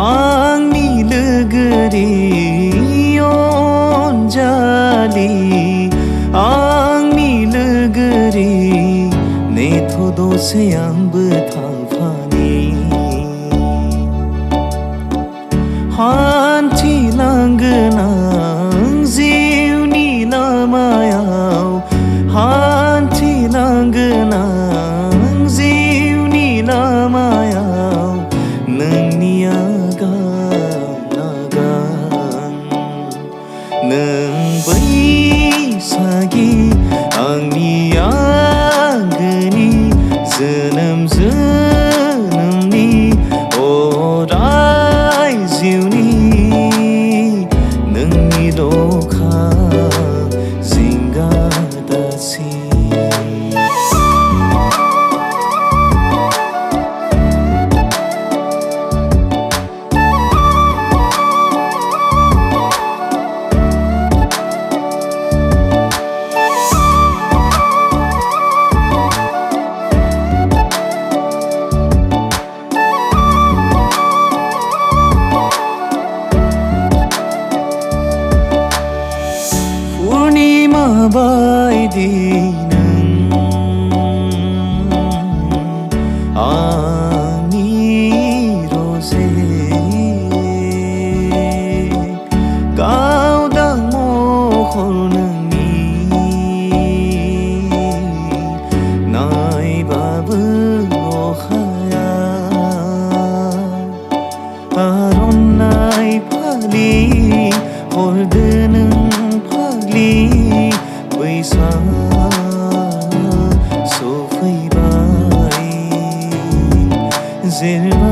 आंनि लोगोरि अनजालि आंनि लोगोरि नेथ' दसे आंबो थांफानि हान्थिलांगोन आं जिउनि लामायाव हान्थिलांगोन आं जिउनि लामायाव नोंनि आगान आगान नों बैसागि आंनि आंगोनि जोनोम जोनोमनि अराय जिउनि नोंनिल'खा जिंगा दासि पूर्णिमा बायदि नों आंनि रजे गावदां महर नोंनि नायबाबो अखाया आर'नाइ फालि हरदो नों बैसाग सफैबाय जेरबा